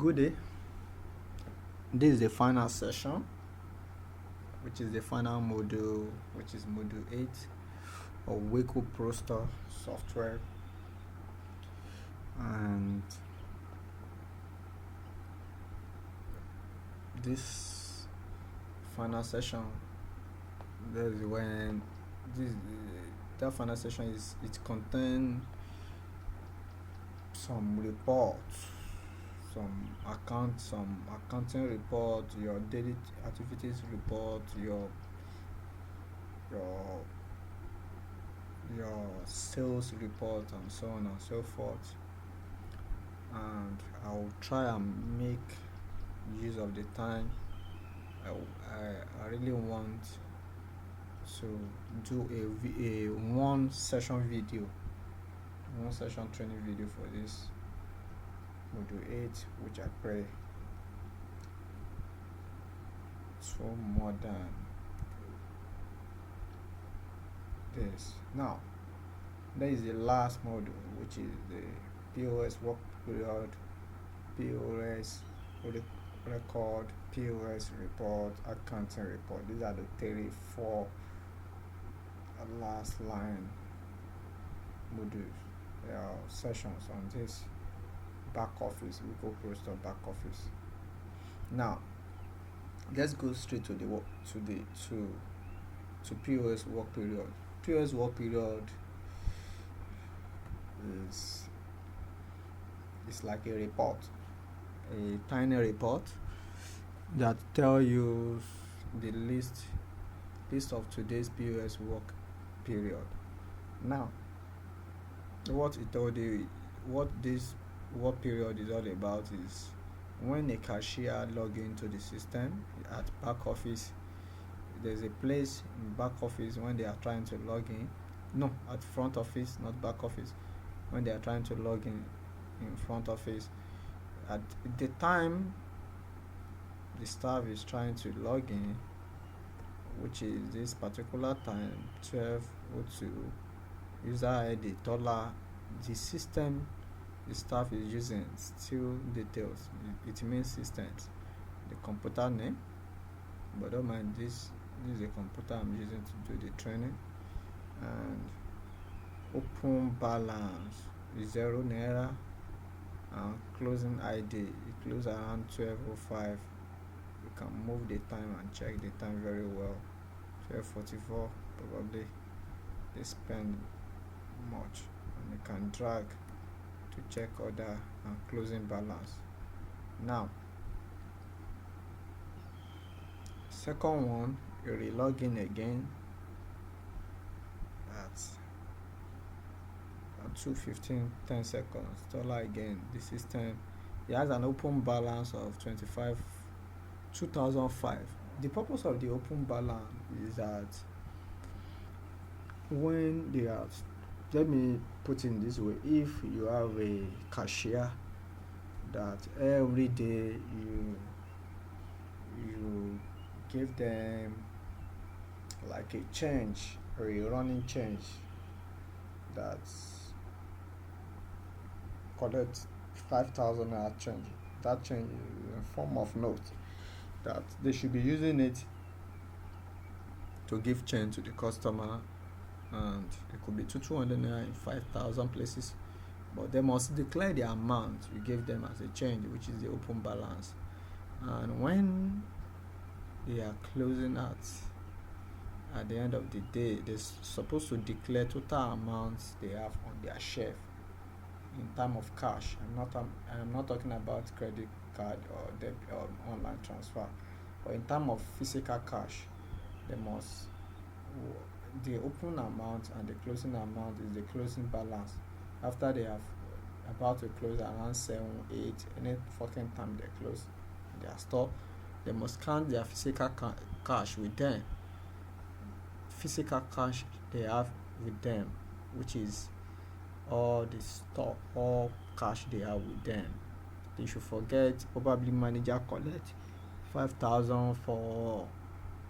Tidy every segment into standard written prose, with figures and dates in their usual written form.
Good day. This is the final session, which is the final module, which is module 8 of Wilco ProStore software. And this final session, that is when that final session it contains some reports, some accounting report, your daily activities report, your sales report, and so on and so forth. And I'll try and make use of the time. I really want to do a one session training video for this module 8, which I pray so more than this. Now, there is the last module, which is the POS Work Period, POS Record, POS Report, Accounting Report. These are the 4 last line modules. There are sessions on this back office. We go ProStore back office. Now, let's go straight to POS Work Period. POS Work Period is like a report, a tiny report that tell you the list of today's POS work period. Now, what this work period is all about is when a cashier log into the system at back office. There's a place in back office when they are trying to log in. No, at front office, not back office. When they are trying to log in front office, at the time the staff is trying to log in, which is this particular time, 12:02, user ID $, the system the staff is using still details. It means systems, the computer name, but don't mind, this is a computer I'm using to do the training. And open balance is 0 naira, and closing ID, it closes around 12:05. You can move the time and check the time very well. 12:44, probably they spend much, and you can drag to check order and closing balance. Now, second one, you re-log in again at 2:15, 10 seconds. $, again, the system, it has an open balance of 2005. The purpose of the open balance is that when they are, let me put it this way, if you have a cashier that every day you give them like a change or a running change that's collect 5,000 naira change, that change is in form of note that they should be using it to give change to the customer, and it could be 200 naira in 5,000 places, but they must declare the amount you gave them as a change, which is the open balance. And when they are closing out at the end of the day, they're supposed to declare total amounts they have on their shelf in terms of cash. I'm not talking about credit card or debit or online transfer, but in terms of physical cash, they must, the open amount and the closing amount is the closing balance. After they have about to close around 7, 8, any fucking time they close their store, they must count their physical cash with them. Physical cash they have with them, which is all the stock, all cash they have with them. They should forget, probably manager collect 5,000 for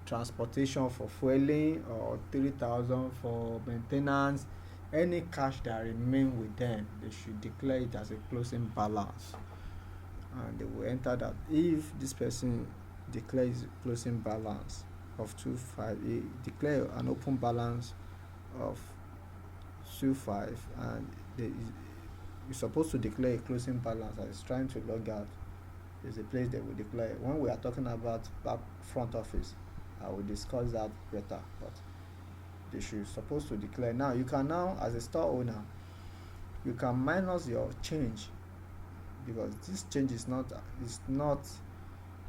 transportation for fueling, or 3,000 for maintenance. Any cash that remain with them, they should declare it as a closing balance. and they will enter that if this person declares closing balance of 25, he declare an open balance of 25, and you're supposed to declare a closing balance and it's trying to log out. There's a place they will declare. When we are talking about back front office, I will discuss that better, but they should supposed to declare. Now you can, now as a store owner, you can minus your change, because this change is not you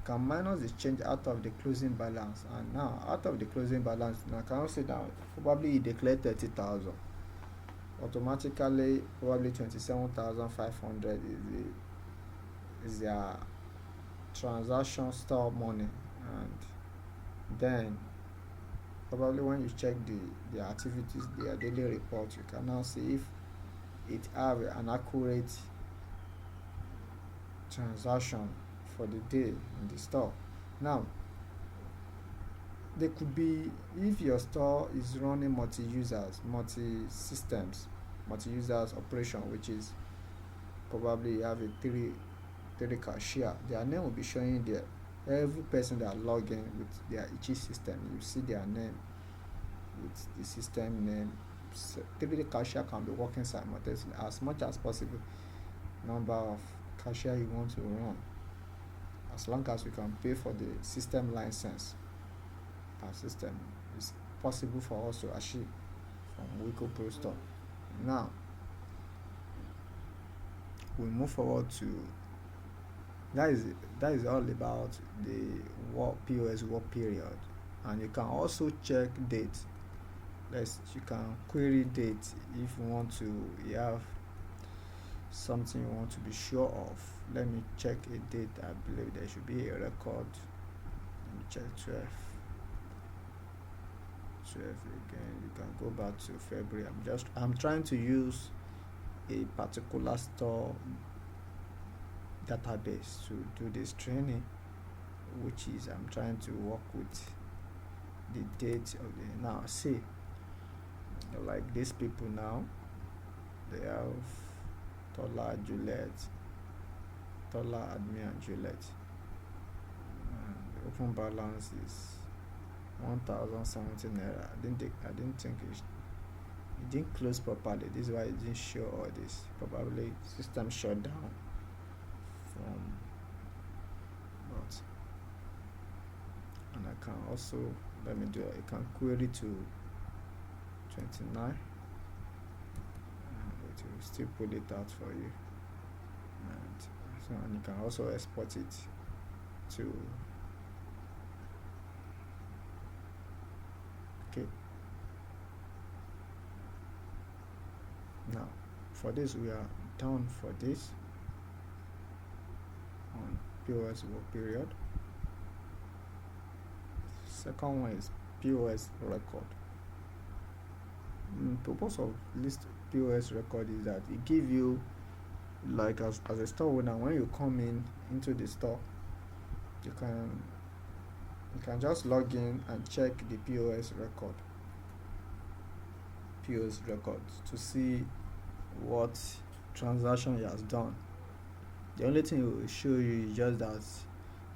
can minus the change out of the closing balance. And now out of the closing balance, now can you see that probably you declare 30,000, automatically probably 27,500 is their transaction store money. And then probably when you check the activities, their daily report, you can now see if it have an accurate transaction for the day in the store. Now there could be, if your store is running multi-users, multi-systems, multi-users operation, which is probably you have a three cashier, their name will be showing there. Every person that log in with their each system, you see their name with the system name. So, three cashier can be working simultaneously as much as possible. Number of cashier you want to run, as long as you can pay for the system license per system, is possible for us to achieve from Wilco ProStore. Now we move forward to that is all about the POS work period, and you can also check date. You can query date if you want to. You have something you want to be sure of. Let me check a date. I believe there should be a record. Let me check 12 again. You can go back to February. I'm trying to use a particular store database to do this training, which is I'm trying to work with the date of the. Now see, like these people now, they have Tola Juliet, Tola Admin and Juliet, and the open balance is 1,017 naira. I didn't think it didn't close properly. This is why it didn't show all this. Probably system shut down from, but, and I can also, let me do it. You can query to 29, and it will still pull it out for you. And you can also export it to. Okay. Now for this, we are done for this on POS work period. Second one is POS record. The purpose of list POS record is that it gives you, like as a store owner, when you come into the store, you can just log in and check the POS record to see what transaction he has done. The only thing it will show you is just that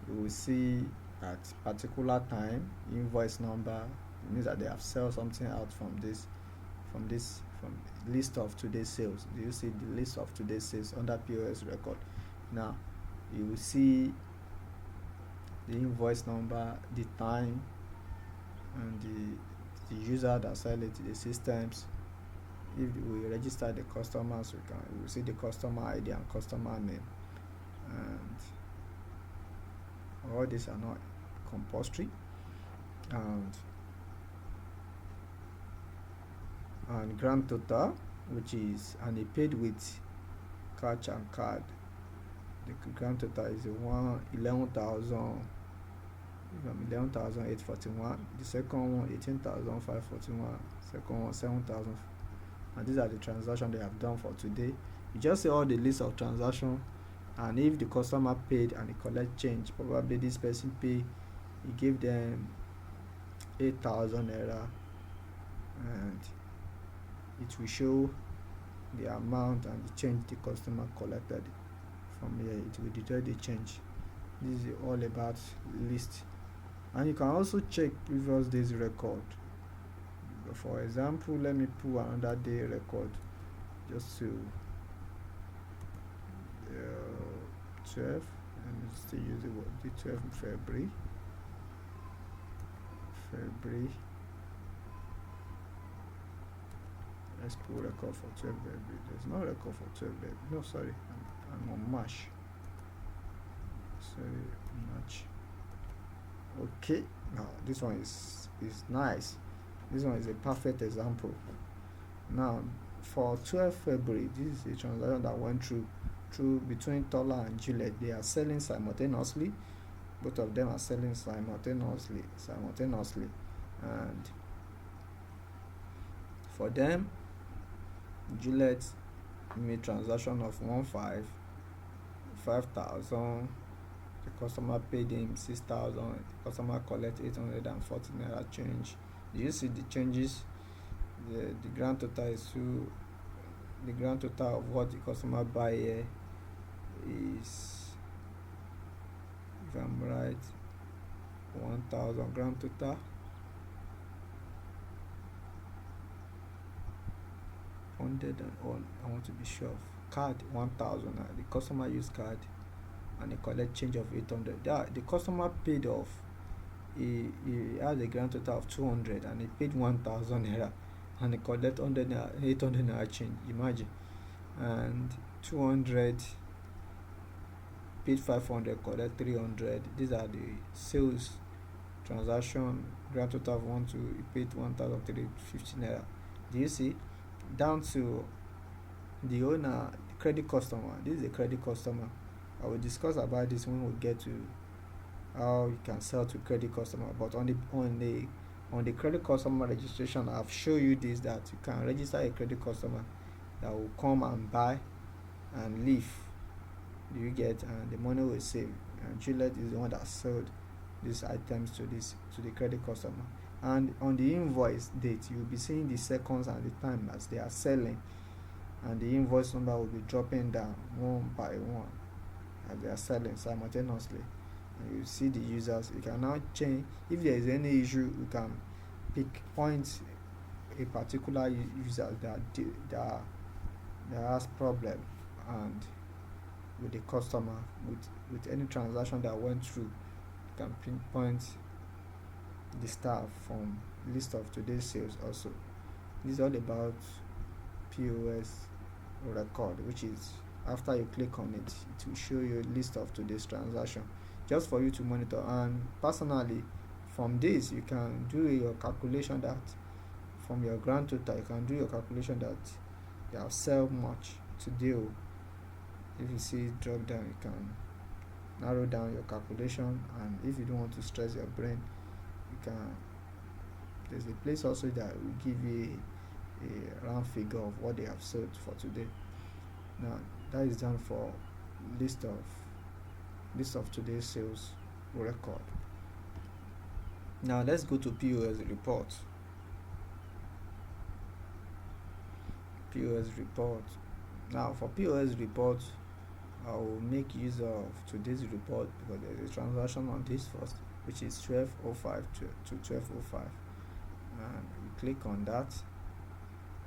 you will see at particular time invoice number. It means that they have sold something out from list of today's sales. Do you see the list of today's sales under POS record? Now you will see the invoice number, the time, and the user that sell it, the systems. If we register the customers, we will see the customer ID and customer name, and all these are not compulsory. And grand total, which is, and he paid with cash and card. The grand total is 11,841. The second one 18,541. Second one 7,000. And these are the transactions they have done for today. You just see all the list of transactions, and if the customer paid and he collect change, probably this person pay, he gave them 8,000 naira, and it will show the amount and the change the customer collected From here it will detect the change. This is all about list. And you can also check previous days record. For example, let me pull another day record just to 12, and still use the 12th February. Let's pull record for 12 February. There's no record for 12 February. No, sorry, I'm on March. Sorry, March. Okay, now this one is nice. This one is a perfect example. Now for 12 February, this is a transaction that went through between Tola and Gillette. They are selling simultaneously. Both of them are selling simultaneously, and for them, Gillette made transaction of 5,000. The customer paid him 6,000. The customer collect 840 naira change. Do you see the changes? The grand total is the grand total of what the customer buy here is, if I'm right, 1,000 grand total. 100 and all. I want to be sure of card 1,000. The customer use card and they collect change of 800. The customer paid off. He had a grand total of 200 and he paid 1,000 naira and he collect 800 naira change. Imagine. And 200 paid 500, collect 300. These are the sales transaction. Grand total of 1 2. He paid 1,350 naira. Do you see? Down to the owner, the credit customer. This is a credit customer. I will discuss about this when we get to how you can sell to credit customer. But on the credit customer registration, I've shown you this, that you can register a credit customer that will come and buy and leave. Do you get? And the money will save. And Gillette is the one that sold these items to the credit customer. And on the invoice date, you'll be seeing the seconds and the time as they are selling, and the invoice number will be dropping down one by one as they are selling simultaneously. And you see the users. You can now change if there is any issue. You can pick points a particular user that has problem, and with the customer, with any transaction that went through, you can pinpoint the staff from list of today's sales. Also, this is all about POS record, which is after you click on it, it will show you a list of today's transaction just for you to monitor. And personally, from this you can do your calculation that from your grand total, you can do your calculation that you have sell much today. If you see it drop down, you can narrow down your calculation. And if you don't want to stress your brain, you can, there's a place also that will give you a round figure of what they have sold for today. Now that is done for list of today's sales record. Now let's go to POS report. POS report. Now for POS report, I will make use of today's report because there is a transaction on this first, which is 12:05 to 12:05, and we click on that.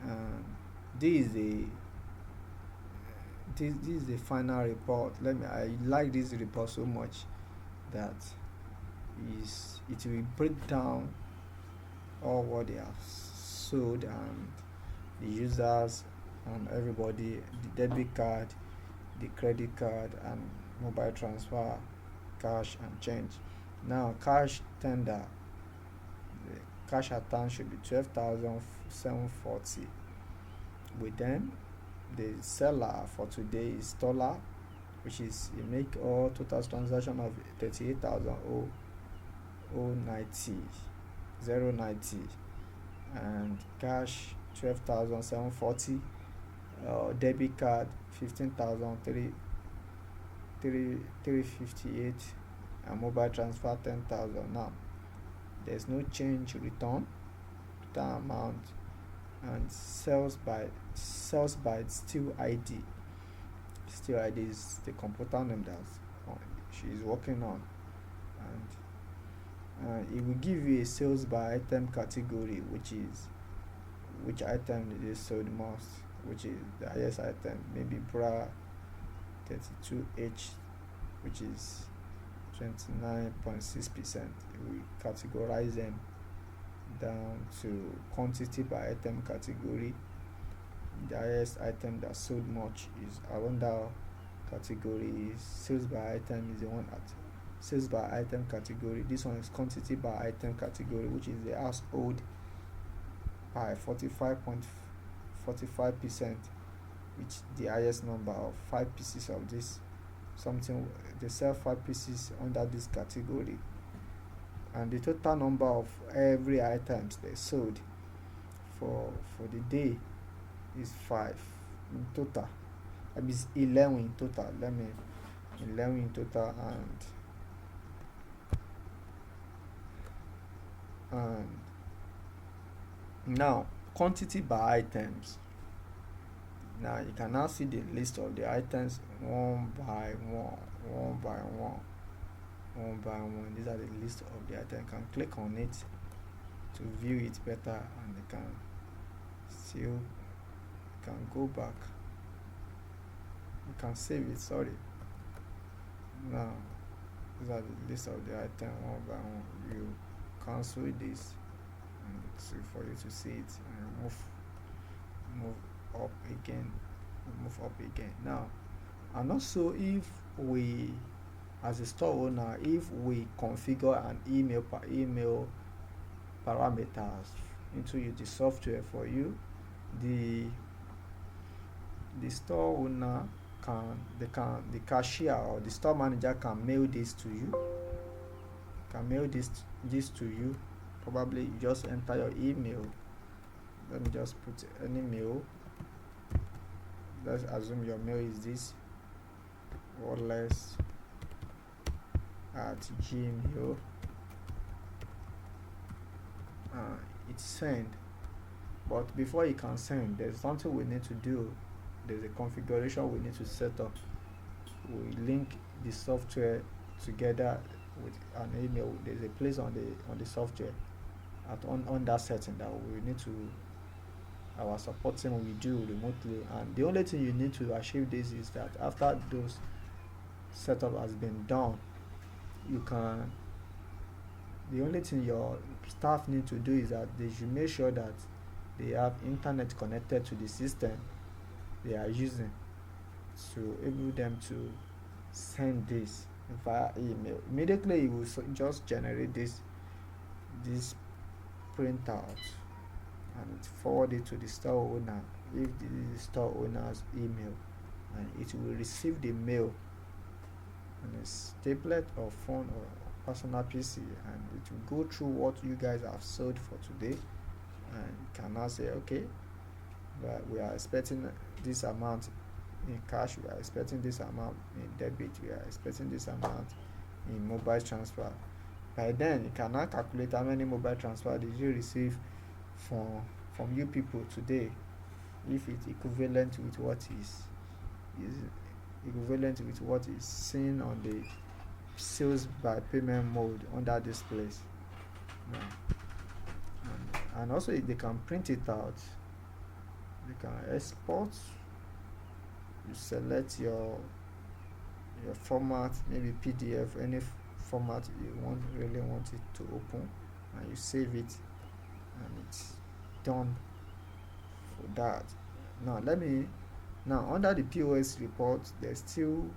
And this is the final report. I like this report so much that it will break down all what they have sold and the users and everybody, the debit card, the credit card, and mobile transfer, cash and change. Now cash tender, the cash at hand should be 12,740. With them, the seller for today is Tola, which is a make all total transaction of 38,090, and cash 12,740, debit card 15,358, and mobile transfer 10,000. Now there's no change return, total amount, and sales by still ID Still ID is the computer name that she is working on, and it will give you a sales by item category, which item is sold most, which is the highest item, maybe bra 32H, which is 29.6%. We categorize them down to quantity by item category. The highest item that sold much is around that category. Sales by item is the one at sales by item category. This one is quantity by item category, which is the household by 45.45%, which the highest number of 5 pieces of this something. They sell 5 pieces under this category, and the total number of every items they sold for the day is 5 in total. That means 11 in total. 11 in total, and now quantity by items. Now you can now see the list of the items one by one. These are the list of the items. You can click on it to view it better, and you can go back. You can save it. Sorry. Now these are the list of the items one by one. You cancel this and for you to see it, and move up again. Now, and also, if we, as a store owner, if we configure an email parameters into the software for you, the store owner the cashier or the store manager can mail this to you. Probably you just enter your email. Let me just put any mail. Let's assume your mail is this: wallace@gmail. It's send. But before you can send, there's something we need to do. There's a configuration we need to set up. We link the software together with an email. There's a place on the software on that setting that we need to, our support team will do remotely. And the only thing you need to achieve this is that after those setup has been done, the only thing your staff need to do is that they should make sure that they have internet connected to the system they are using, to enable them to send this via email. Immediately it will just generate this printout and forward it to the store owner, if the store owner's email, and it will receive the mail on a tablet or phone or personal PC, and it will go through what you guys have sold for today, and you can now say, okay, we are expecting this amount in cash, we are expecting this amount in debit, we are expecting this amount in mobile transfer. By then you can now calculate how many mobile transfer did you receive from you people today, if it's equivalent with what is seen on the sales by payment mode under this place. And also they can print it out, they can export. You select your format, maybe PDF, any format you really want it to open, and you save it, and it's done for that. Now under the POS report, there's still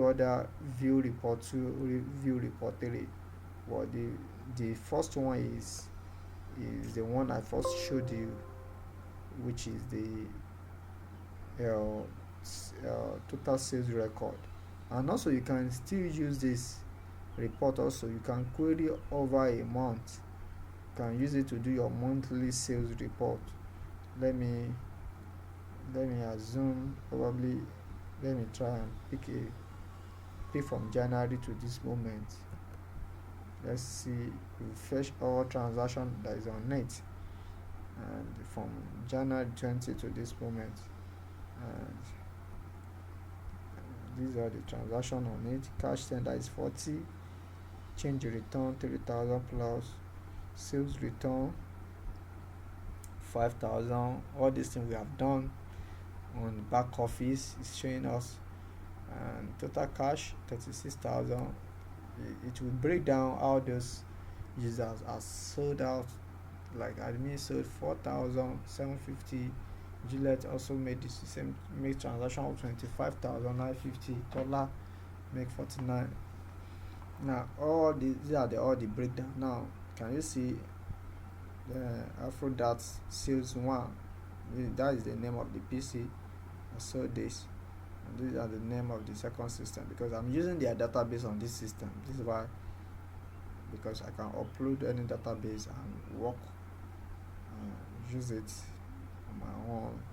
other view report 2, view report 3. Well, the first one is the one I first showed you, which is the total sales record. And also you can still use this report. Also you can query over a month, you can use it to do your monthly sales report. Let me assume, probably let me try and pick from January to this moment. Let's see, we fetch all transaction that is on it, and from January 20 to this moment, and these are the transaction on it. Cash sender is 40, change return 3,000 plus, sales return 5,000. All these things we have done on back office is showing us, and total cash 36,000. It will break down how those users are sold out. Like admin sold 4,750. Gillette also made the same, make transaction of 25,950. Dollar make 49. Now all these are all the breakdown. Now can you see after that sales one? That is the name of the PC. I saw this, and these are the name of the second system, because I'm using their database on this system. This is why, because I can upload any database and work use it on my own.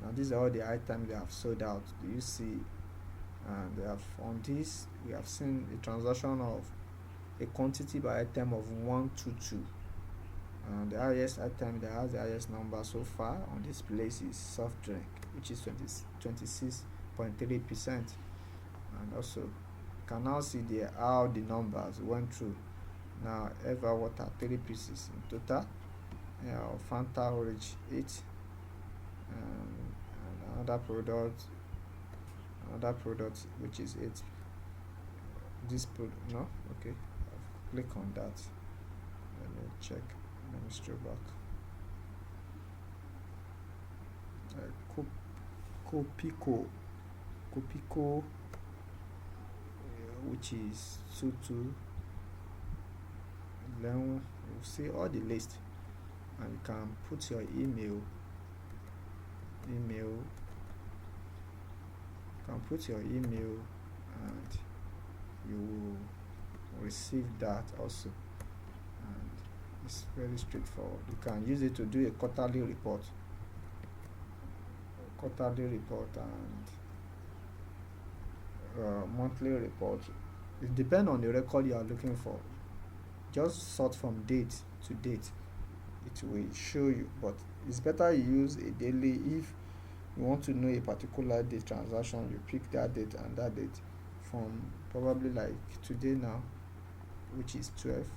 Now these are all the items they have sold out. Do you see? And they have, on this we have seen a transaction of a quantity by item of 122, and the highest item that has the highest number so far on this place is soft drink, which is 26.3%. and also you can now see there how the numbers went through. Now Eva water 3 pieces in total, Fanta orange 8, and another product which is 8. This no, okay, I'll click on that. Let me check. Let me scroll back. Copico, which is 22. Then you see all the list, and you can put your email. You can put your email, and you will receive that also. And it's very straightforward. You can use it to do a quarterly report, and monthly report. It depends on the record you are looking for. Just sort from date to date, it will show you, but it's better you use a daily. If you want to know a particular date transaction, you pick that date and that date from probably like today now, which is 12.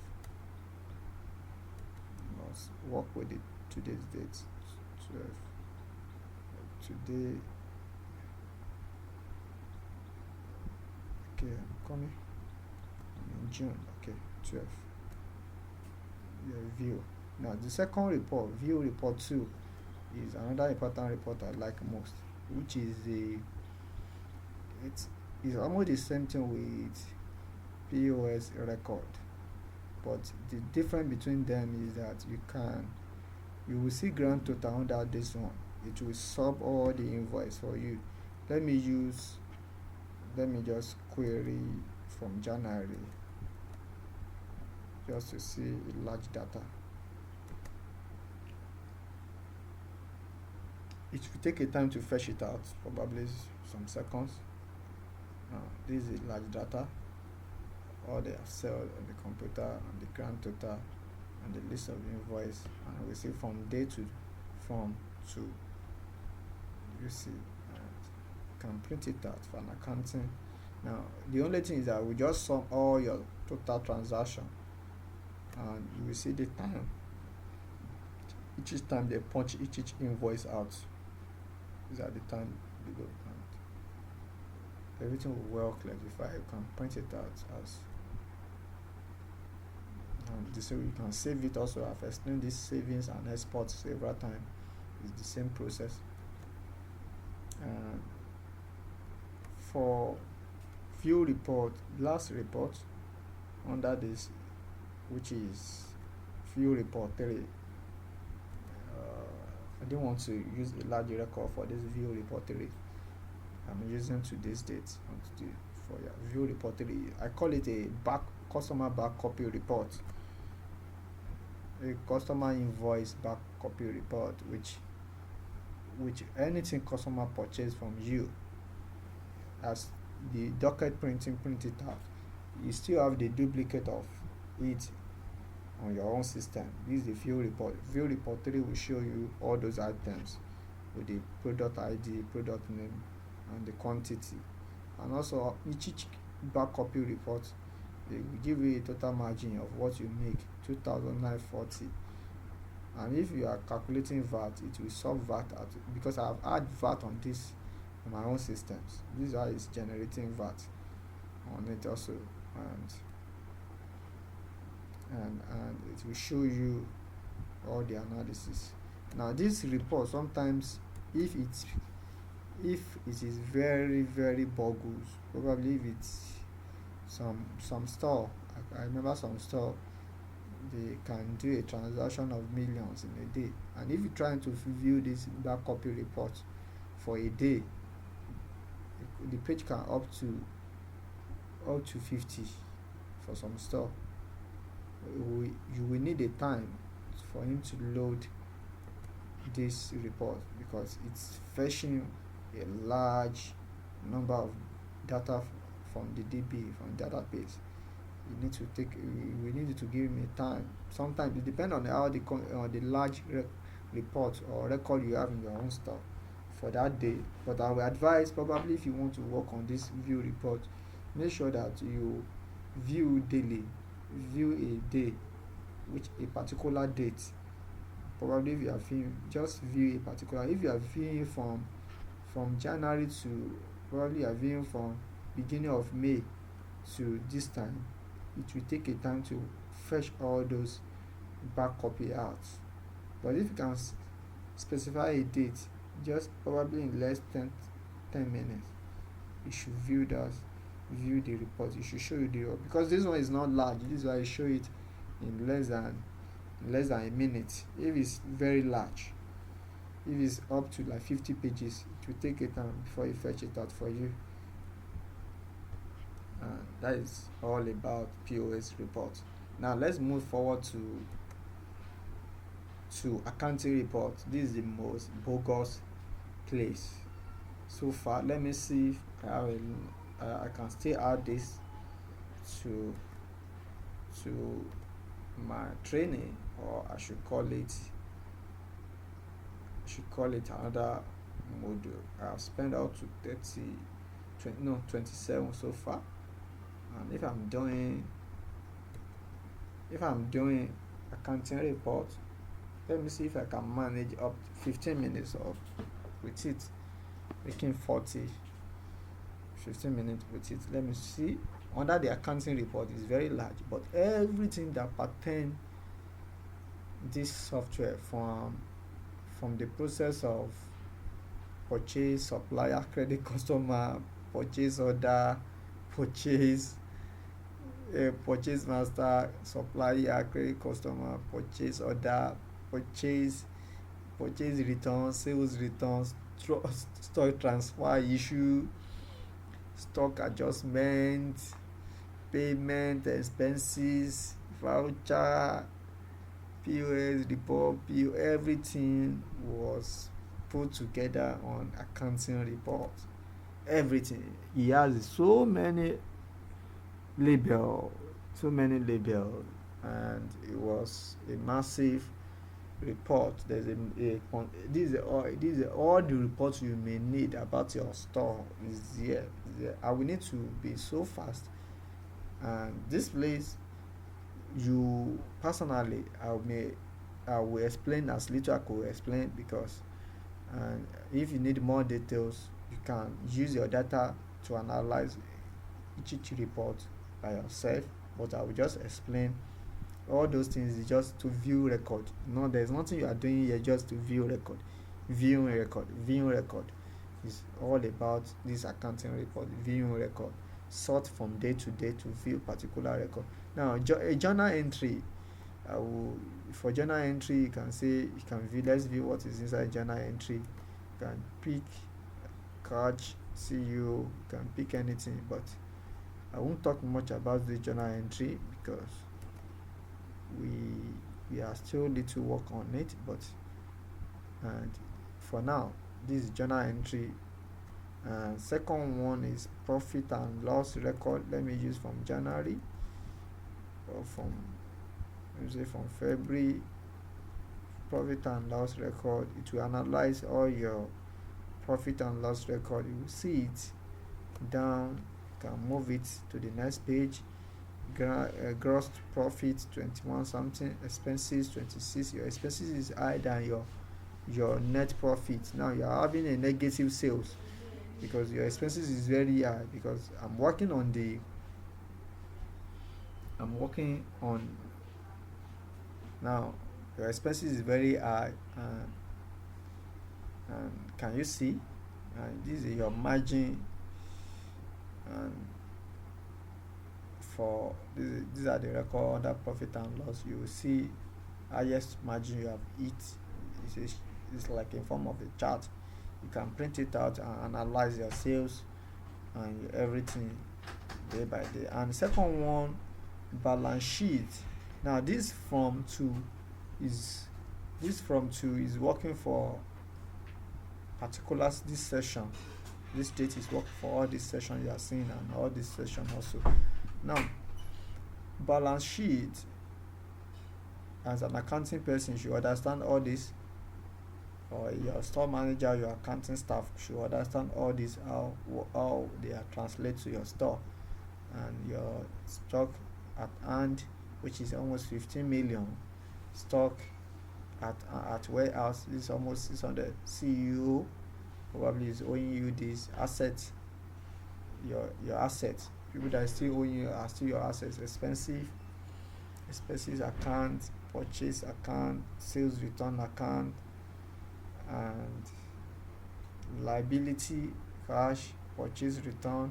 You must work with it. Today's date 12. Today, okay, I'm coming. I'm in June. Okay, 12. View. Now the second report, view report 2, is another important report I like most, which is it's almost the same thing with POS record, but the difference between them is that you will see grand total under this one. It will sub all the invoice for you. Let me just query from January just to see large data. It will take a time to fetch it out, probably some seconds. This is large data, all they have sold on the computer, and the grand total, and the list of invoice, and we see from day to you see, and can print it out for an accounting. Now the only thing is that we just sum all your total transaction, and you will see the time. Each time they punch each invoice out, these are the time they go, and everything will well clarified. You can print it out as this way. You can save it also. I've explained this savings and export several times. It's the same process. For view report, last report under this, which is view report 3, I don't want to use a large record for this view report 3. I'm using today's date for your view report 3. I call it a customer back copy report, a customer invoice back copy report, which anything customer purchased from you, as the docket printed out, you still have the duplicate of it on your own system. This is the view report. View report 3 will show you all those items with the product ID, product name, and the quantity, and also each back copy report, they will give you a total margin of what you make, 2,940. And if you are calculating VAT, it will sub VAT because I have had VAT on this on my own systems. This is how it's generating VAT on it also, and it will show you all the analysis. Now this report, sometimes if it is very very bogus, probably if it's some store, I remember some store, they can do a transaction of millions in a day, and if you're trying to view this back copy report for a day, the page can up to 50 for some store. You will need a time for him to load this report because it's fetching a large number of data from the DB, from the database. We need to give him a time. Sometimes it depends on how the large report or record you have in your own store for that day. But I will advise, probably if you want to work on this view report, make sure that you view daily, view a day, which a particular date. Probably if you are viewing, just view a particular. If you are viewing from January to, probably you are viewing from beginning of May to this time, it will take a time to fetch all those back copy out. But if you can specify a date, just probably in less than 10 minutes, you should view the report. It should show you the report, because this one is not large. This is why I show it in less than a minute. If it's very large, if it's up to like 50 pages, it will take a time before you fetch it out for you. And that is all about POS report. Now let's move forward to accounting report. This is the most bogus place so far. Let me see if I can still add this to my training, or I should call it another module. I've spent out to 27 so far. And if I'm doing accounting report, let me see if I can manage up to 15 minutes with it, making 15 minutes with it. Let me see. Under the accounting report is very large, but everything that pertain this software, from the process of purchase, supplier, credit, customer, purchase order, purchase master, supplier, credit, customer, purchase order, purchase returns, sales returns, stock transfer issue, stock adjustment, payment expenses, voucher, POS report, everything was put together on accounting report. Everything. He has so many labels, and it was a massive report. There's these are all the reports you may need about your store is here. I will need to be so fast, and this place, you personally, I will explain as little I could explain, because if you need more details, you can use your data to analyze each report by yourself. But I will just explain all those things is just to view record. No, there's nothing you are doing here just to view record. Viewing record is all about this accounting report. Viewing record, sort from day to day to view particular record. Now a journal entry, for journal entry, you can view. Let's view what is inside journal entry. You can pick catch, CEO, you can pick anything, but I won't talk much about the journal entry because we are still little work on it. But and for now, this is journal entry. And second one is profit and loss record. Let me use from January, or from February. Profit and loss record, it will analyze all your profit and loss record. You will see it down, you can move it to the next page. Gross profit 21 something, expenses 26. Your expenses is higher than your net profit. Now you are having a negative sales because your expenses is very high. Because I'm working on now. Your expenses is very high, and can you see? And this is your margin, and for these are the record under profit and loss. You will see highest margin you have hit. It's like in form of a chart. You can print it out and analyze your sales and everything day by day. And the second one, balance sheet. Now this from two is working for particulars this session. This date is working for all this session you are seeing and all this session also. Now balance sheet, as an accounting person, you should understand all this, or your store manager, your accounting staff should understand all this, how they are translated to your store. And your stock at hand, which is almost 15 million, stock at warehouse is almost 600. CEO probably is owing you this asset, your assets. People that are still owing you are still your assets. Expenses account, purchase account, sales return account, and liability, cash, purchase return.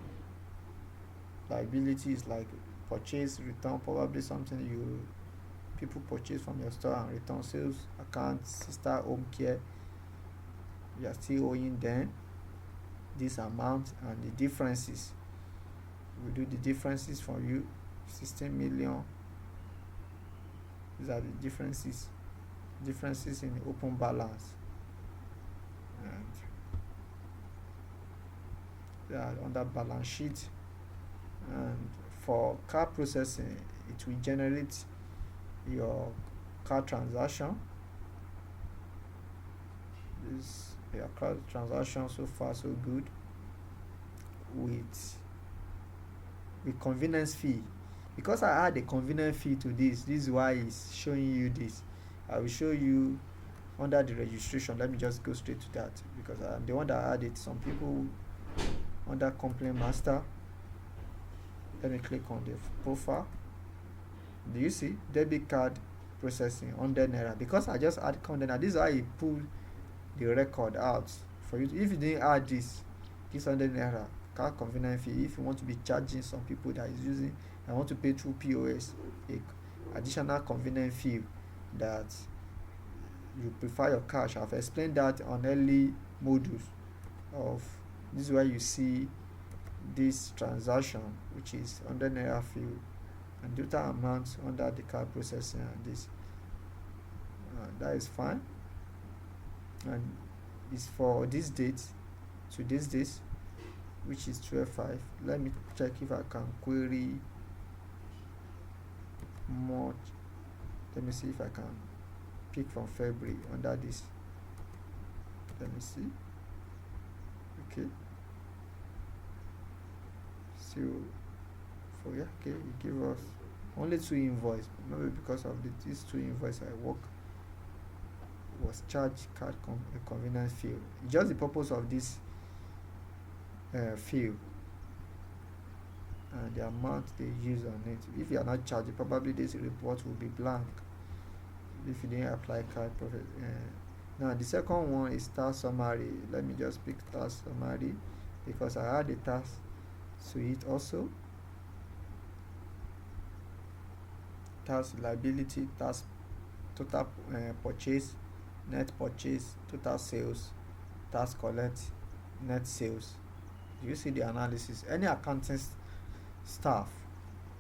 Liability is like purchase return, probably something people purchase from your store and return. Sales account, sister home care, you are still owing them this amount, and the differences, we do the differences for you. 16 million, these are the differences in the open balance. And they are under balance sheet. And for card processing, it will generate your card transaction. This your card transaction, so far so good, with convenience fee. Because I add a convenience fee to this is why it's showing you this. I will show you under the registration. Let me just go straight to that, because I'm the one that added. Some people under complaint master, let me click on the profile. Do you see debit card processing 100 naira? Because I just add content, and this is how you pull the record out for you. If you didn't add this 100 naira card convenience fee, if you want to be charging some people that is using and want to pay through POS, a additional convenience fee that you prefer your cash. I've explained that on early modules of this is where you see this transaction, which is 100 naira fee, and total amounts under the card processing, and this that is fine, and it's for this date to this date, which is 12/5. Let me check if I can query more. Let me see if I can pick from February under this. Let me see. Okay, so for okay, you give us only 2 invoice, maybe because of these 2 invoice I work was charged card convenience fee. Just the purpose of this fee and the amount they use on it. If you are not charged, probably this report will be blank if you didn't apply card profit. Now the second one is task summary. Let me just pick task summary because I add a task to it also. Task liability, task total purchase, net purchase, total sales, task collect, net sales. Do you see the analysis? Any accounting staff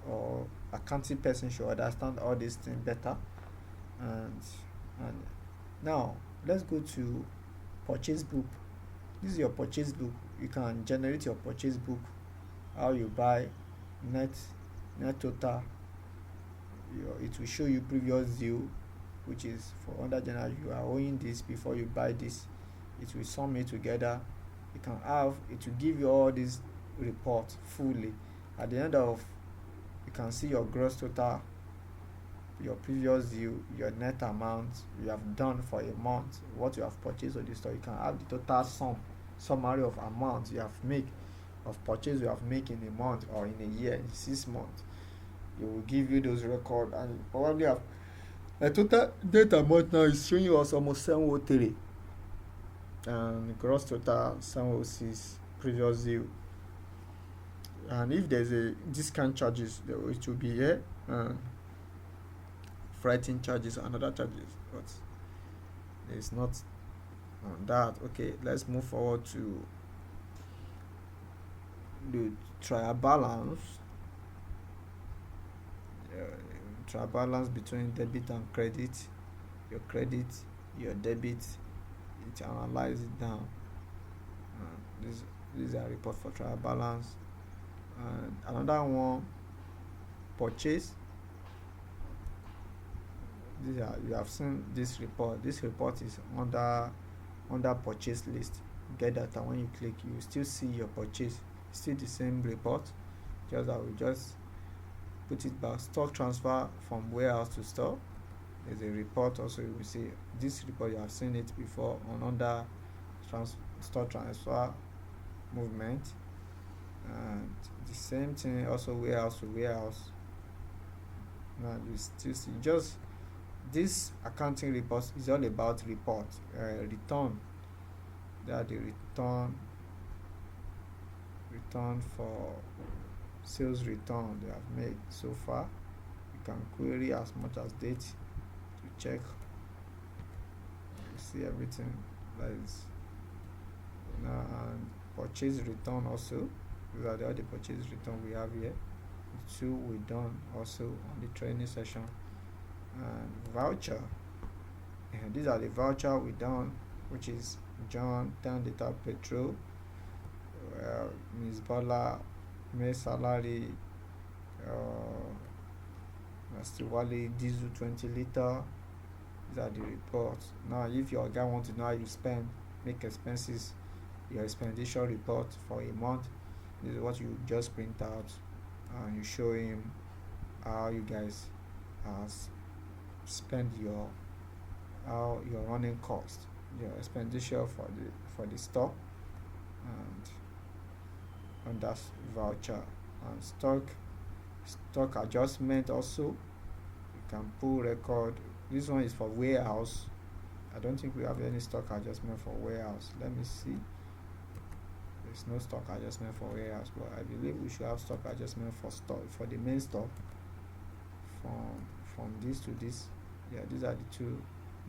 or accounting person should understand all these things better. And now let's go to purchase book. This is your purchase book. You can generate your purchase book, how you buy, net total. It will show you previous due, which is for under general you are owing this before you buy this. It will sum it together. It will give you all these report fully. At the end of, you can see your gross total, your previous due, your net amount you have done for a month, what you have purchased on the store. You can have the total summary of amount you have made, of purchase you have made in a month or in a year, in 6 months. It will give you those records, and you probably have the total net amount now is showing us almost 703, and gross total 706 previous due. And if there's a discount charges, it will be here, and freighting charges and other charges, but it's not on that. Okay, let's move forward to the trial balance. Trial balance between debit and credit. Your credit, your debit, it analyze it down. This is a report for trial balance. And another one, purchase. You have seen this report. This report is under purchase list. Get that, and when you click, you still see your purchase. Still the same report, just that we just put it back. Stock transfer from warehouse to store. There's a report also. You will see this report. You have seen it before on under stock transfer movement, and the same thing also warehouse to warehouse. Now you still see just this accounting report is all about return. That the return for sales return they have made so far. You can query as much as date to check. You see everything that is now, and purchase return also. These are all the purchase return we have here. The 2 we done also on the training session. And voucher, and these are the voucher we done, which is John 10 liter petrol, Miss Bola May salary, Mr. Wally diesel 20 liter. These are the reports. Now if your guy wants to know how you spend, make expenses, your expenditure report for a month, this is what you just print out, and you show him how you guys spend your running cost, your expenditure for the store, and that's voucher. And stock adjustment also, you can pull record. This one is for warehouse. I don't think we have any stock adjustment for warehouse. Let me see. There's no stock adjustment for warehouse, but I believe we should have stock adjustment for store, for the main store, from this to this. Yeah, these are the two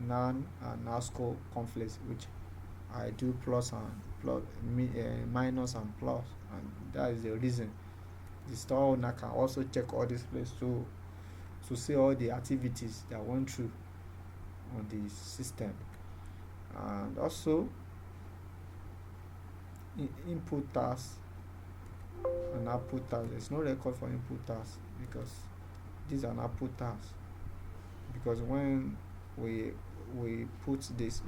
NaN and NASCO conflicts, which I do plus and minus and plus, and that is the reason. The store owner can also check all these places to see all the activities that went through on the system. And also input task and output task. There's no record for input task because these are output tasks. Because when we put this,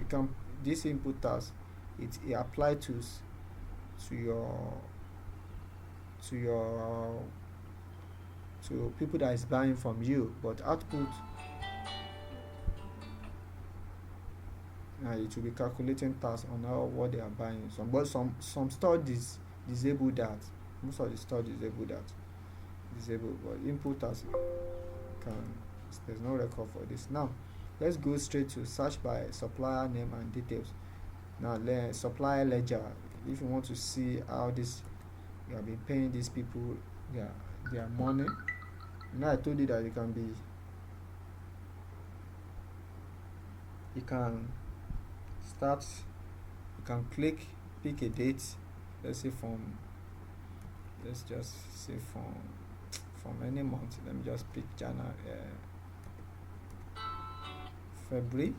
this input task, it apply to people that is buying from you, but output, it will be calculating task on what they are buying. Some stores disable that. Most of the stores disable that. But input task there's no record for this. Now let's go straight to search by supplier name and details. Now supplier ledger. If you want to see how you have been paying these people their money. Now I told you that you can start, you can pick a date. Let's just say from any month. Let me just pick January, February.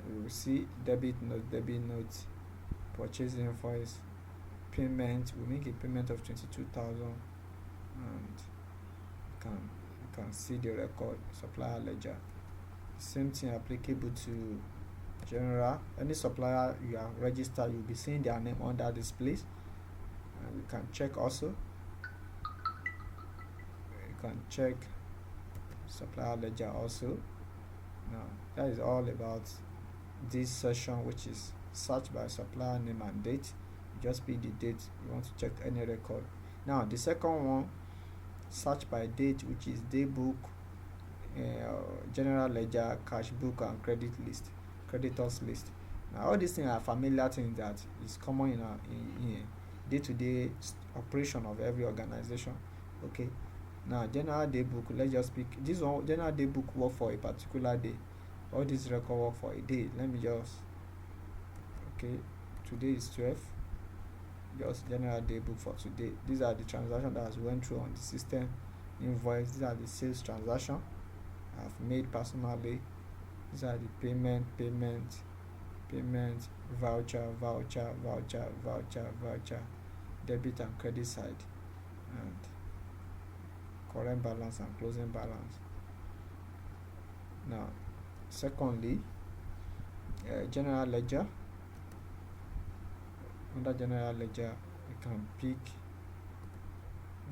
You will see debit note, purchase invoice, payment. We make a payment of 22,000, and you can see the record, supplier ledger. Same thing applicable to general. Any supplier you are registered, you'll be seeing their name under this place. And you can check also. You can check supplier ledger also. Now that is all about this session, which is search by supplier name and date. You just pick the date you want to check any record. Now the second one, search by date, which is day book, general ledger, cash book, and creditors list. Now all these things are familiar things that is common in day-to-day operation of every organization. Okay. Now general day book, let's just pick this one. General day book work for a particular day. All this record work for a day. Let me just, okay, today is 12. Just general day book for today. These are the transactions that has went through on the system. Invoice. These are the sales transaction I've made personally. These are the payment, voucher, debit and credit side, and current balance and closing balance. Now secondly, general ledger. Under general ledger, you can pick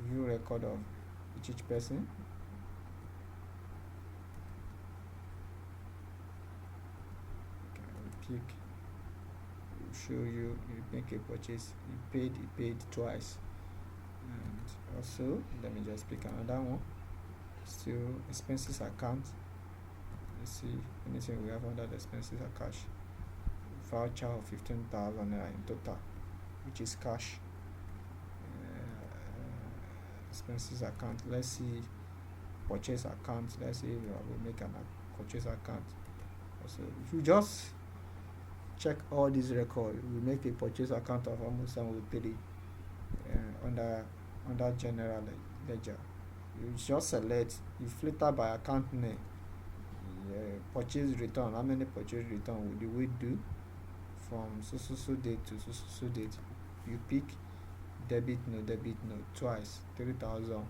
view record of each person. You can pick, show you make a purchase, you paid twice. And also, let me just pick another one. Still expenses account. Let's see anything we have under the expenses are cash. Voucher of 15,000 naira in total, which is cash. Expenses account. Let's see purchase account. Let's see if we make an purchase account. Also, if you just check all these records, we make a purchase account of almost 703 under general ledger. You just select, you filter by account name, purchase return. How many purchase return would we do from so date to so date? You pick debit no twice 3,000,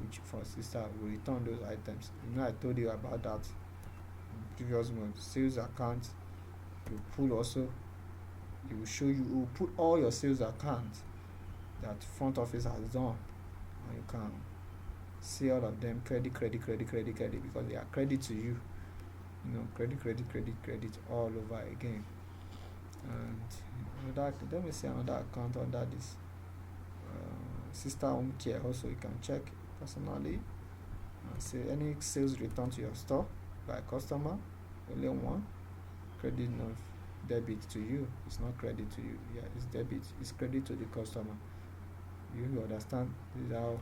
which for sister will return those items. I told you about that in previous month. Sales account, you pull also, it will show you, will put all your sales accounts that front office has done, and you can see all of them, credit, because they are credit to you. Credit all over again. And let me see another account under this sister home care. Also, you can check personally and say any sales return to your store by customer, only one. Credit, not debit to you. It's not credit to you. Yeah, it's debit. It's credit to the customer. You understand? This is how.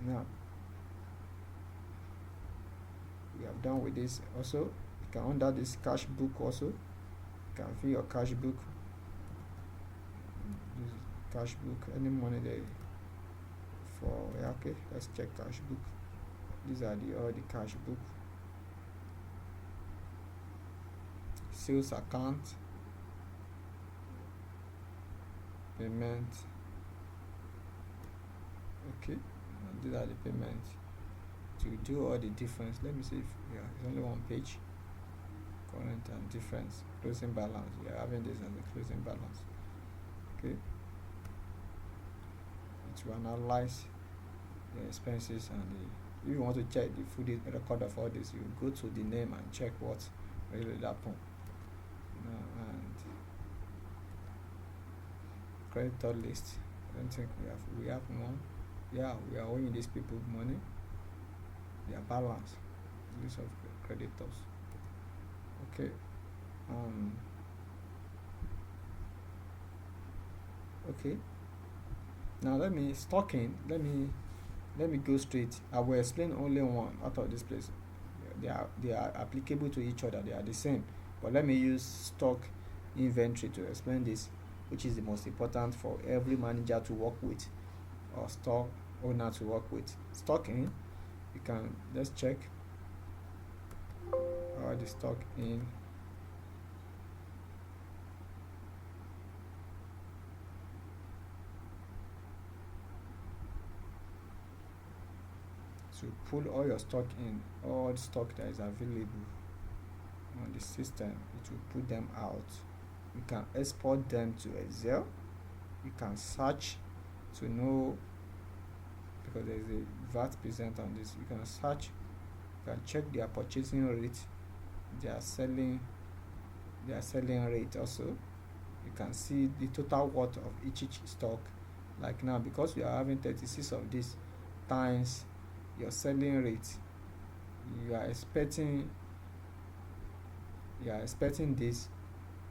Now we have done with this. Also, you can under this cash book also. You can fill your cash book. This is cash book. Any money there for, yeah, okay. Let's check cash book. These are all the cash book. Sales account, payment. Okay, and these are the payments. To do all the difference, let me see if it's only one page. Current and difference, closing balance. We are having this as a closing balance. Okay, to analyze the expenses and the, if you want to check the full record of all this, you go to the name and check what really happened. And creditor list. I don't think we have one. Yeah, we are owing these people money. Their balance, list of creditors. Okay. Okay. Now let me go straight. I will explain only one out of this place. They are applicable to each other. They are the same. But let me use stock inventory to explain this, which is the most important for every manager to work with or store owner to work with. Stock in, you can just check all the stock in. So pull all your stock in, all the stock that is available on the system, it will put them out. You can export them to Excel. You can search to know, because there is a VAT present on this. You can search, you can check their purchasing rate, their selling rate also. You can see the total worth of each stock. Like now, because you are having 36 of this times your selling rate, you are expecting this,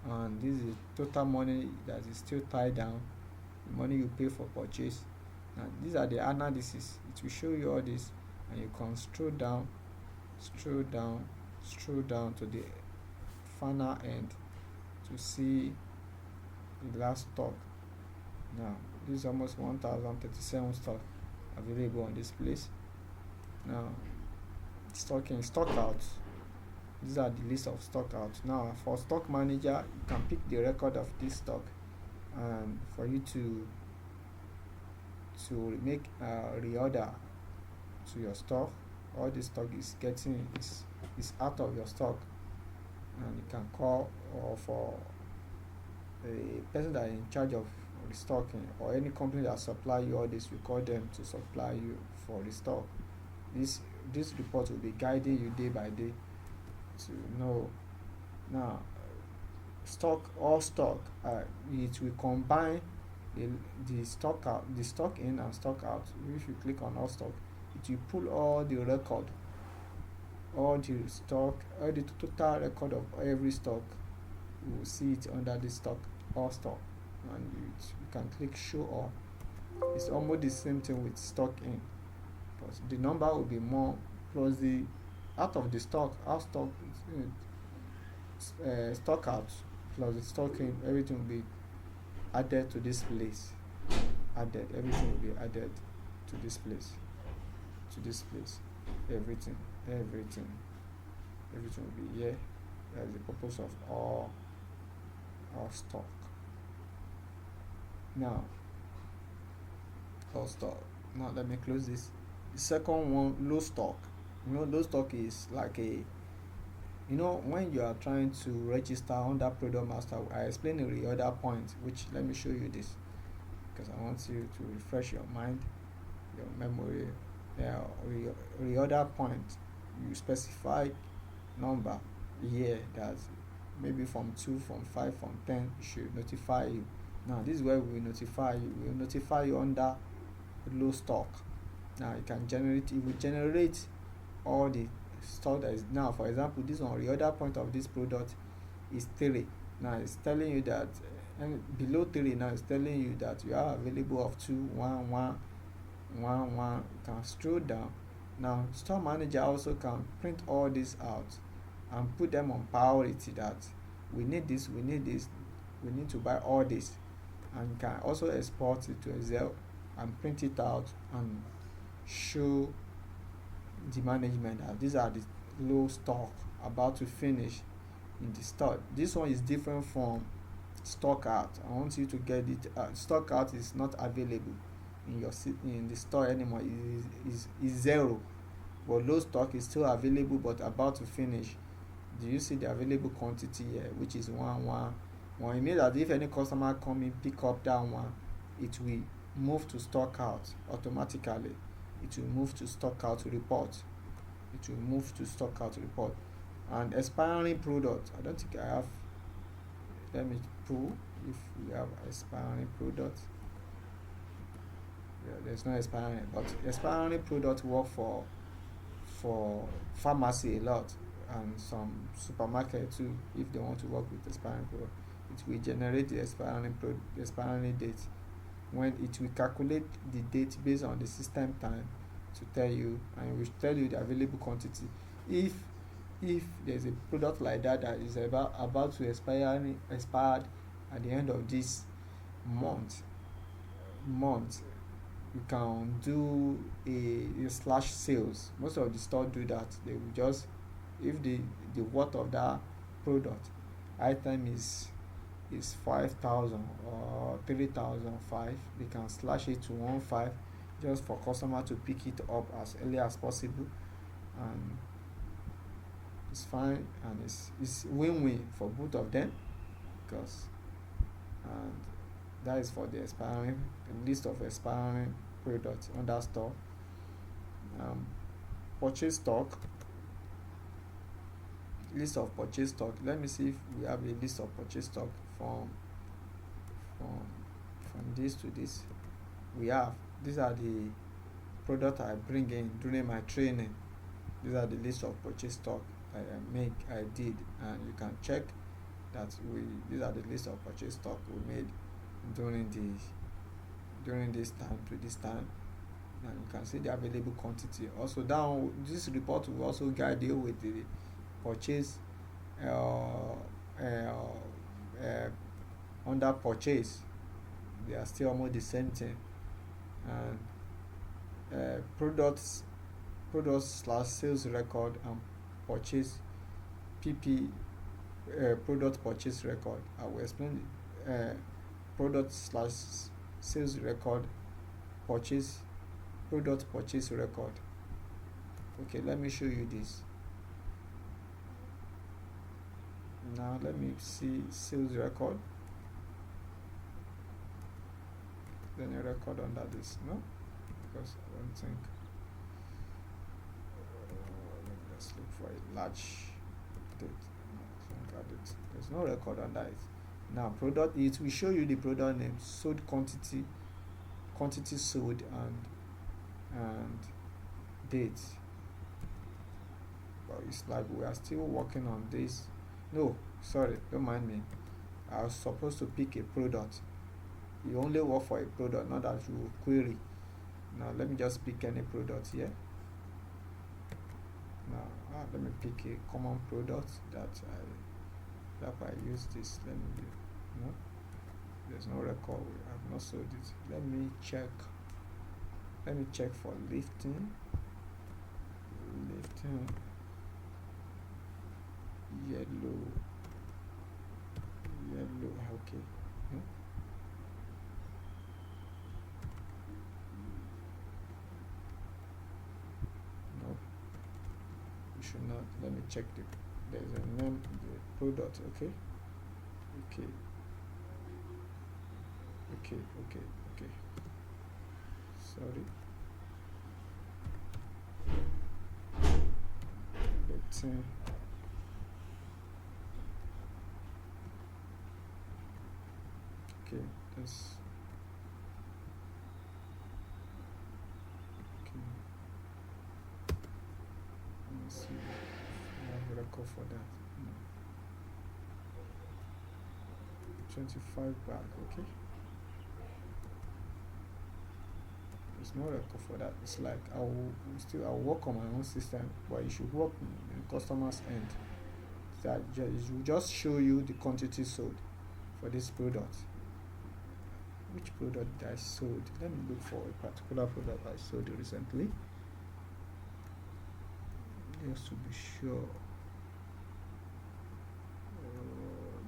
and this is the total money that is still tied down, the money you pay for purchase. And these are the analysis. It will show you all this, and you can scroll down to the final end to see the last stock. Now this is almost 1037 stock available on this place. Now stock in, stock out, these are the list of stock out. Now for stock manager, you can pick the record of this stock, and for you to make a reorder to your stock. All the stock is out of your stock, and you can call, or for a person that is in charge of restocking, or any company that supply you all this, you call them to supply you for restock. This report will be guiding you day by day to know. Now stock it will combine the stock out, the stock in and stock out. If you click on all stock, it will pull all the record, all the stock, all the total record of every stock. You will see it under the stock, all stock, and you can click show all. It's almost the same thing with stock in, but the number will be more, plus the out of the stock, stock out plus the stock in, everything will be added to this place. Everything will be added to this place. Everything will be here. That's the purpose of all stock. Now all stock. Now let me close this. The second one, low stock. Low stock is like when you are trying to register under Product Master. I explained the reorder point, which, let me show you this, because I want you to refresh your mind, your memory. Reorder point, you specify number here, that's maybe from 2, from 5, from 10, it should notify you. Now this is where we will notify you. We will notify you under low stock. Now it will generate all the stock that is. Now for example, this one, reorder point of this product is 3. Now it's telling you that, and below 3, now it's telling you that you are available of 2, 1, 1, 1, 1. You can scroll down. Now store manager also can print all this out and put them on priority, that we need this, we need to buy all this, and you can also export it to Excel and print it out and show the management that these are the low stock about to finish in the store. This one is different from stock out. I want you to get it. Stock out is not available in the store anymore. It is 0, but low stock is still available but about to finish. Do you see the available quantity here, which is 1, 1, 1? It means that if any customer come in, pick up that one, it will move to stock out automatically. It will move to stock out report. And expiring product, I don't think I have. Let me pull if we have expiring product. Yeah, there's no expiring, but expiring product work for pharmacy a lot, and some supermarket too. If they want to work with expiring product, it will generate the expiring date, when it will calculate the date based on the system time to tell you, and it will tell you the available quantity. If there's a product like that is about to expired at the end of this month, you can do a slash sales. Most of the stores do that. They will just, if the worth of that product item is 5,000 or 3,005, they can slash it to 15, just for customer to pick it up as early as possible, and it's fine, and it's win-win for both of them, because and that is for the expiring list of expiring products under store. Purchase stock, list of purchase stock. Let me see if we have a list of purchase stock from this to this. We have. These are the product I bring in during my training. These are the list of purchase stock I did, and you can check that these are the list of purchase stock we made during this time to this time, and you can see the available quantity. Also, down this report will also guide you with the purchase under purchase. They are still almost the same thing. And products / sales record and purchase PP product purchase record. I will explain product / sales record, purchase product purchase record. Okay, let me show you this. Now let me see sales record. Then a record under this, no? Because I don't think. Let's look for a large date. There's no record under it. Now product, it will show you the product name, sold quantity sold, and date. But it's like we are still working on this. No, sorry, don't mind me. I was supposed to pick a product. You only work for a product, not that you query. Now let me just pick any product here. Now let me pick a common product that I use this. Let me do. No, there's no record. I have not sold it. Let me check for lifting. Yellow. Okay. No? No, you should not. Let me check there's a name, the product. Okay. Sorry. Okay, let's. Okay. Let's see. I have a record for that. 25 back. Okay. There's no record for that. It's like I'll work on my own system, but you should work in the customer's end. That it will just show you the quantity sold for this product. Which product did I sold? Let me look for a particular product I sold recently, just to be sure.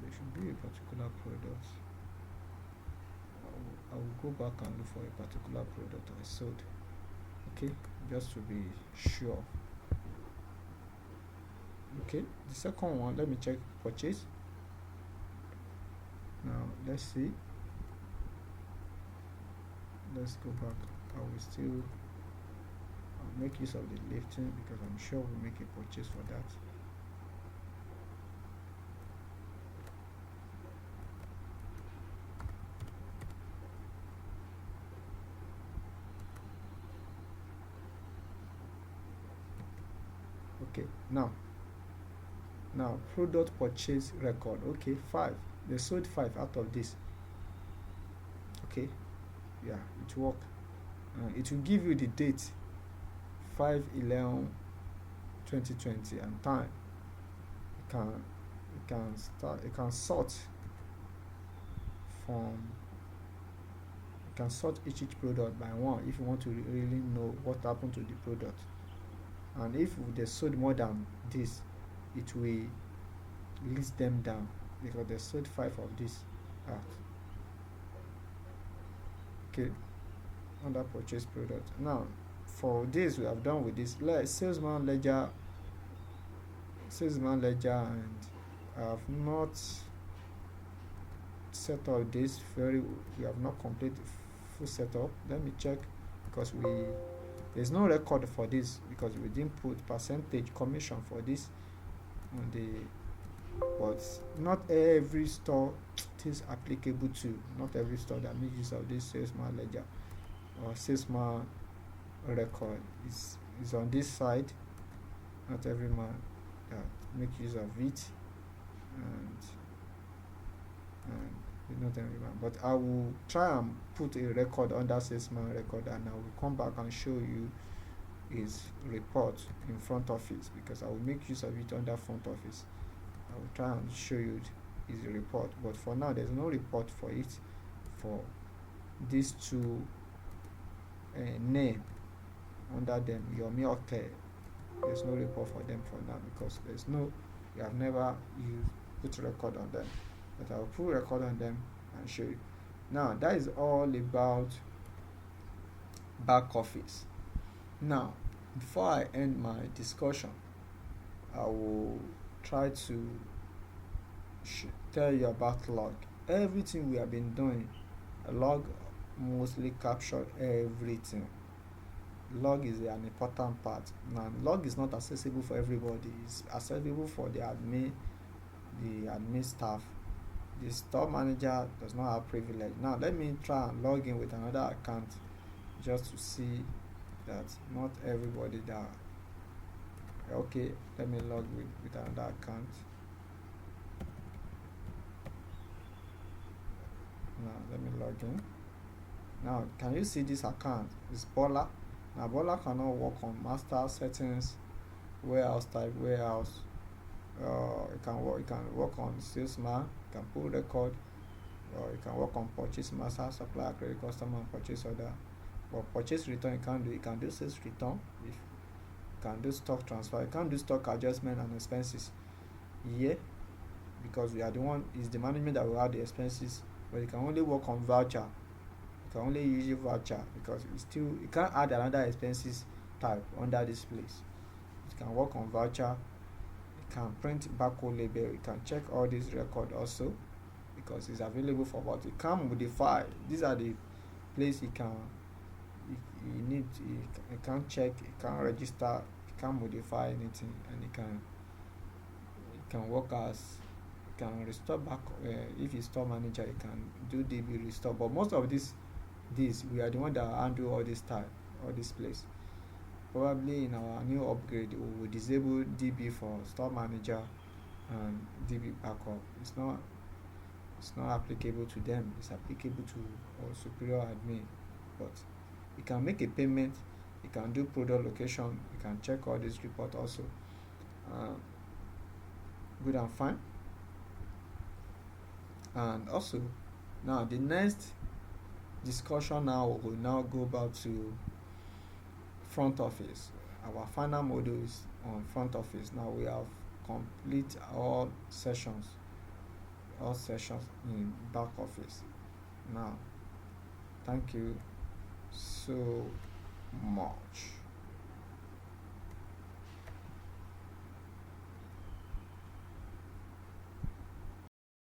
There should be a particular product. I will go back and look for a particular product I sold. Okay, just to be sure. Okay, the second one, let me check purchase. Now let's see. Let's go back. I'll make use of the lifting, because I'm sure we'll make a purchase for that. Okay, now product purchase record. Okay, 5. They sold 5 out of this. Okay, yeah, it worked. It will give you the date 5/11/2020 and time. You can sort each product by one if you want to really know what happened to the product. And if they sold more than this, it will list them down, because they sold 5 of this out. Okay, under purchase product. Now for this, we have done with this salesman ledger salesman ledger, and I have not set up this we have not completed full setup. Let me check, because there's no record for this, because we didn't put percentage commission for this on the, but not every store is applicable to, not every store that makes use of this salesman ledger or salesman record is on this side. Not every man that make use of it, and not every man, but I will try and put a record under salesman record, and I will come back and show you his report in front office, because I will make use of it under front office. I will try and show you his report, but for now there's no report for it, for these two name under them, Yomi okay. There's no report for them for now, because we have never put record on them, but I will put record on them and show you. Now that is all about back office. Now before I end my discussion, I will try to tell you about log. Everything we have been doing, log mostly captured everything. Log is an important part. Now log is not accessible for everybody. It's accessible for the admin staff. The store manager does not have privilege. Now let me try and log in with another account, just to see that not everybody that. Okay, let me log with another account. Now let me log in. Now can you see this account? It's Bola. Now Bola cannot work on master settings, warehouse type, warehouse. It can work on salesman, it can pull record, or it can work on purchase master, supplier, credit, customer, and purchase order. But purchase return, it can't do. It can do sales return. It can do stock transfer. It can't do stock adjustment and expenses. Yeah, because we are the one. Is the management that will have the expenses, but it can only work on voucher. It can only use voucher, because it can't add another expenses type under this place. It can work on voucher. It can print barcode label. It can check all these record also, because it's available for what it can modify. These are the place it can. It can check. It can register. It can modify anything, and it can work as. Can restore back. If it's store manager, it can do DB restore. But most of this we are the one that handle all this time, all this place. Probably in our new upgrade, we will disable DB for store manager and DB backup. It's not applicable to them. It's applicable to our superior admin. But you can make a payment. You can do product location. You can check all this report also. Good and fine. And also, now the next discussion now will now go back to front office. Our final module is on front office. Now we have complete all sessions in back office. Now, thank you so much.